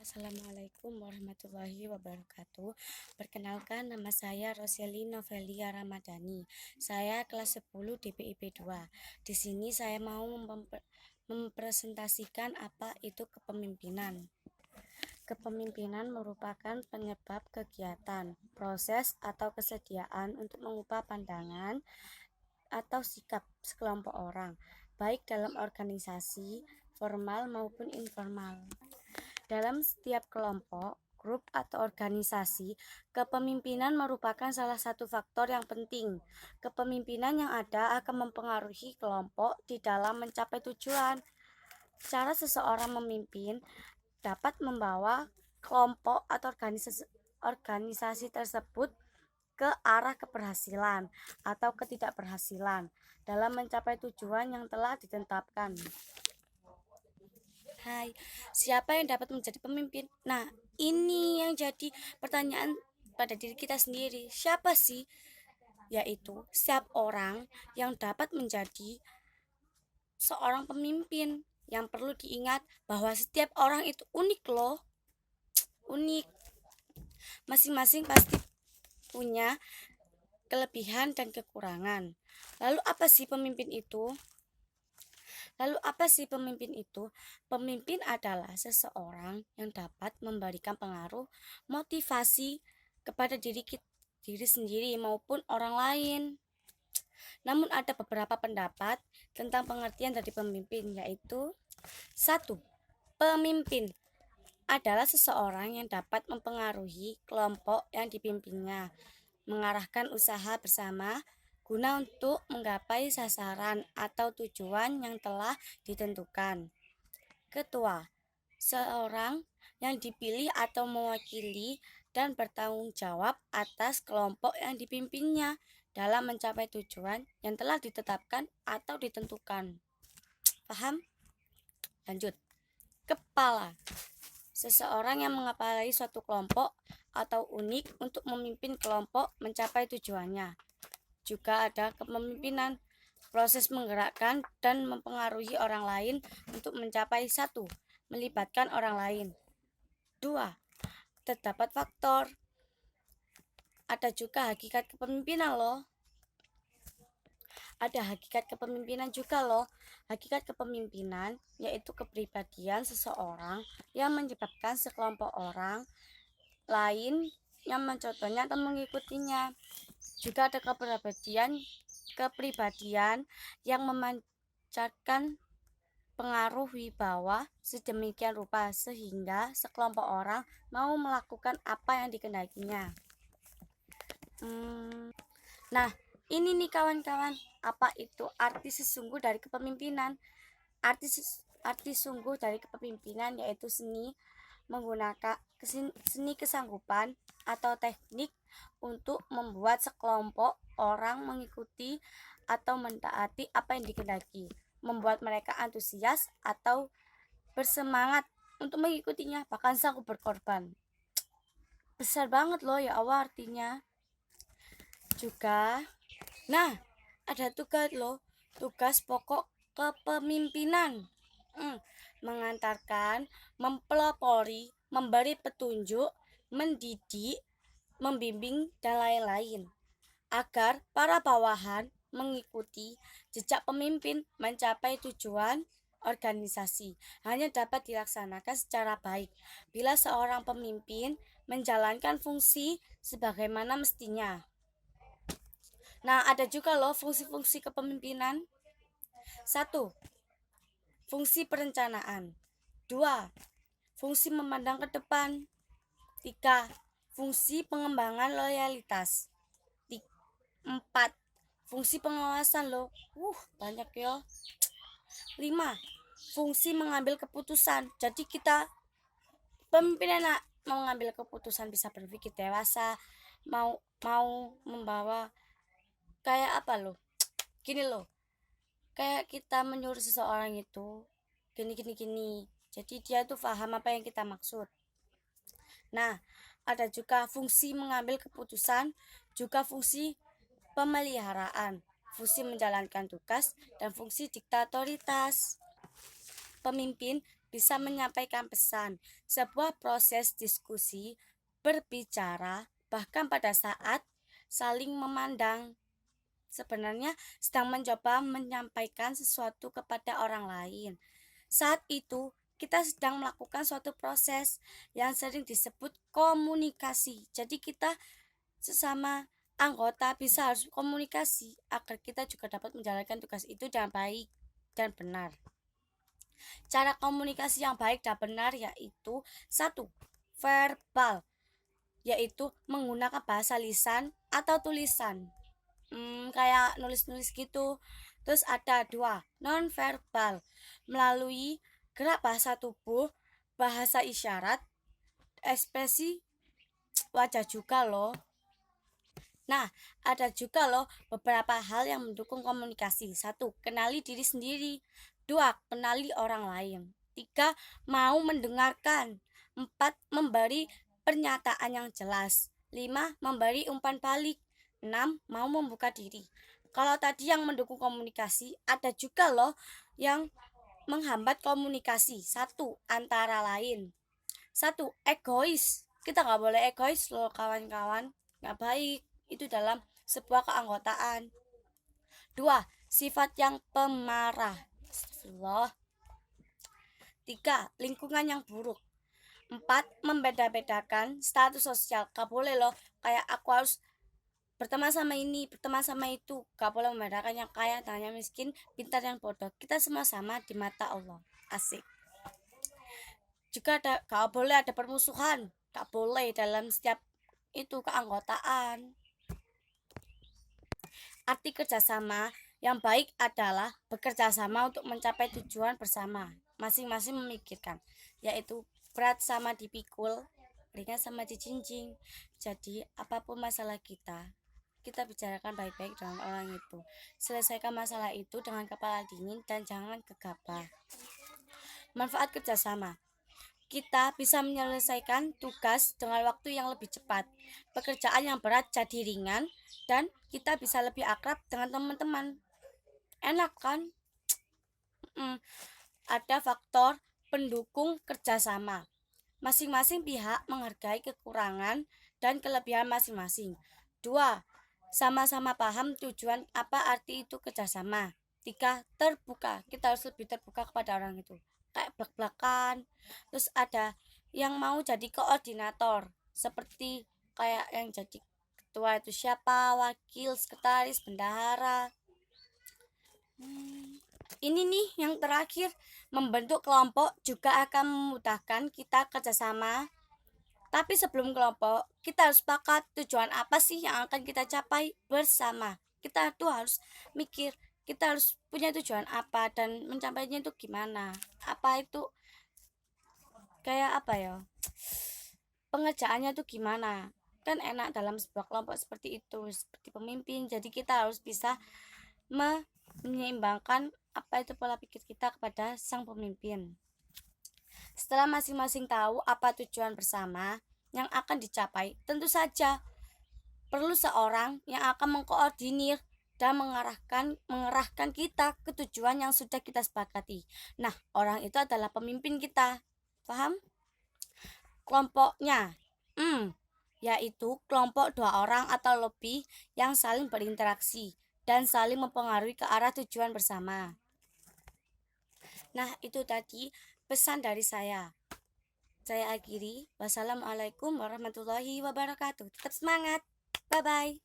Assalamualaikum warahmatullahi wabarakatuh. Perkenalkan, nama saya Roseli Novelia Ramadhani. Saya kelas 10 DPIP 2. Di sini saya mau mempresentasikan apa itu kepemimpinan. Kepemimpinan merupakan penyebab kegiatan, proses atau kesediaan untuk mengubah pandangan atau sikap sekelompok orang, baik dalam organisasi, formal maupun informal. Dalam setiap kelompok, grup atau organisasi, kepemimpinan merupakan salah satu faktor yang penting. Kepemimpinan yang ada akan mempengaruhi kelompok di dalam mencapai tujuan. Cara seseorang memimpin dapat membawa kelompok atau organisasi tersebut ke arah keberhasilan atau ketidakberhasilan dalam mencapai tujuan yang telah ditetapkan. Hai, siapa yang dapat menjadi pemimpin? Nah, ini yang jadi pertanyaan pada diri kita sendiri. Siapa sih? Yaitu setiap orang yang dapat menjadi seorang pemimpin. Yang perlu diingat bahwa setiap orang itu unik loh. Unik. Masing-masing pasti punya kelebihan dan kekurangan. Lalu apa sih pemimpin itu? Pemimpin adalah seseorang yang dapat memberikan pengaruh motivasi kepada diri sendiri maupun orang lain. Namun ada beberapa pendapat tentang pengertian dari pemimpin, yaitu 1. Pemimpin adalah seseorang yang dapat mempengaruhi kelompok yang dipimpinnya, mengarahkan usaha bersama guna untuk menggapai sasaran atau tujuan yang telah ditentukan. Ketua, seorang yang dipilih atau mewakili dan bertanggung jawab atas kelompok yang dipimpinnya dalam mencapai tujuan yang telah ditetapkan atau ditentukan. Paham? Lanjut. Kepala, seseorang yang mengepalai suatu kelompok atau unit untuk memimpin kelompok mencapai tujuannya. Juga ada kepemimpinan, proses menggerakkan dan mempengaruhi orang lain untuk mencapai 1. Melibatkan orang lain. 2. Terdapat faktor. Ada juga hakikat kepemimpinan loh. Hakikat kepemimpinan yaitu kepribadian seseorang yang menyebabkan sekelompok orang lain yang mencontohnya atau mengikutinya. Juga ada kepribadian yang memancarkan pengaruh wibawa sedemikian rupa sehingga sekelompok orang mau melakukan apa yang dikehendakinya. Nah, ini nih kawan-kawan, apa itu arti sesungguh dari kepemimpinan? Arti sungguh dari kepemimpinan yaitu menggunakan seni kesanggupan atau teknik untuk membuat sekelompok orang mengikuti atau mentaati apa yang dikehendaki, membuat mereka antusias atau bersemangat untuk mengikutinya, bahkan sanggup berkorban. Besar banget loh ya Allah artinya. Juga, nah ada tugas pokok kepemimpinan. Mengantarkan, mempelopori, memberi petunjuk, mendidik, membimbing, dan lain-lain agar para bawahan mengikuti jejak pemimpin mencapai tujuan organisasi. Hanya dapat dilaksanakan secara baik bila seorang pemimpin menjalankan fungsi sebagaimana mestinya. Nah, ada juga loh fungsi-fungsi kepemimpinan. 1. Fungsi perencanaan. 2. Fungsi memandang ke depan. 3. Fungsi pengembangan loyalitas. 4. Fungsi pengawasan loh. Banyak ya. 5. Fungsi mengambil keputusan. Jadi kita pemimpin enak mau mengambil keputusan, bisa berpikir dewasa, mau membawa kayak apa loh. Gini loh. Kayak kita menyuruh seseorang itu gini. Jadi dia tuh paham apa yang kita maksud. Nah, ada juga fungsi mengambil keputusan, juga fungsi pemeliharaan, fungsi menjalankan tugas, dan fungsi diktatoritas. Pemimpin bisa menyampaikan pesan, sebuah proses diskusi, berbicara, bahkan pada saat saling memandang. Sebenarnya sedang mencoba menyampaikan sesuatu kepada orang lain. Saat itu, kita sedang melakukan suatu proses yang sering disebut komunikasi. Jadi kita sesama anggota bisa harus komunikasi agar kita juga dapat menjalankan tugas itu dengan baik dan benar. Cara komunikasi yang baik dan benar yaitu 1. Verbal, yaitu menggunakan bahasa lisan atau tulisan, kayak nulis-nulis gitu. Terus ada 2, non verbal, melalui gerak bahasa tubuh, bahasa isyarat, ekspresi wajah juga loh. Nah, ada juga loh beberapa hal yang mendukung komunikasi. 1. Kenali diri sendiri. 2. Kenali orang lain. 3. Mau mendengarkan. 4. Memberi pernyataan yang jelas. 5. Memberi umpan balik. 6. Mau membuka diri. Kalau tadi yang mendukung komunikasi, ada juga loh yang menghambat komunikasi. 1. Antara lain 1. Egois. Kita nggak boleh egois loh kawan-kawan, nggak baik itu dalam sebuah keanggotaan. 2. Sifat yang pemarah. Astagfirullah. 3. Lingkungan yang buruk. 4. Membeda-bedakan status sosial. Gak boleh loh kayak aku harus berteman sama ini, berteman sama itu. Gak boleh membedakan yang kaya dan yang miskin, pintar yang bodoh. Kita semua sama di mata Allah. Asik. Juga gak boleh ada permusuhan. Gak boleh dalam setiap itu keanggotaan. Arti kerjasama yang baik adalah bekerja sama untuk mencapai tujuan bersama. Masing-masing memikirkan, yaitu berat sama dipikul, ringan sama dijinjing. Jadi apapun masalah kita bicarakan baik-baik dengan orang itu. Selesaikan masalah itu dengan kepala dingin dan jangan gegabah. Manfaat kerjasama, kita bisa menyelesaikan tugas dengan waktu yang lebih cepat. Pekerjaan yang berat jadi ringan dan kita bisa lebih akrab dengan teman-teman. Enak kan? Ada faktor pendukung kerjasama. Masing-masing pihak menghargai kekurangan dan kelebihan masing-masing. 2. Sama-sama paham tujuan apa arti itu kerjasama. 3. Terbuka. Kita harus lebih terbuka kepada orang itu. Kayak belak-belakan. Terus ada yang mau jadi koordinator, seperti kayak yang jadi ketua itu siapa, wakil, sekretaris, bendahara. Ini nih yang terakhir, membentuk kelompok juga akan memudahkan kita kerjasama. Tapi sebelum kelompok, kita harus sepakat tujuan apa sih yang akan kita capai bersama. Kita tuh harus mikir, kita harus punya tujuan apa dan mencapainya itu gimana. Apa itu kayak apa ya, pengerjaannya tuh gimana. Kan enak dalam sebuah kelompok seperti itu, seperti pemimpin. Jadi kita harus bisa menyeimbangkan apa itu pola pikir kita kepada sang pemimpin. Setelah masing-masing tahu apa tujuan bersama yang akan dicapai, tentu saja perlu seorang yang akan mengkoordinir dan mengerahkan kita ke tujuan yang sudah kita sepakati. Nah, orang itu adalah pemimpin kita. Paham? Kelompoknya, yaitu kelompok 2 orang atau lebih yang saling berinteraksi dan saling mempengaruhi ke arah tujuan bersama. Nah, itu tadi pesan dari saya. Saya akhiri. Wassalamualaikum warahmatullahi wabarakatuh. Tetap semangat. Bye-bye.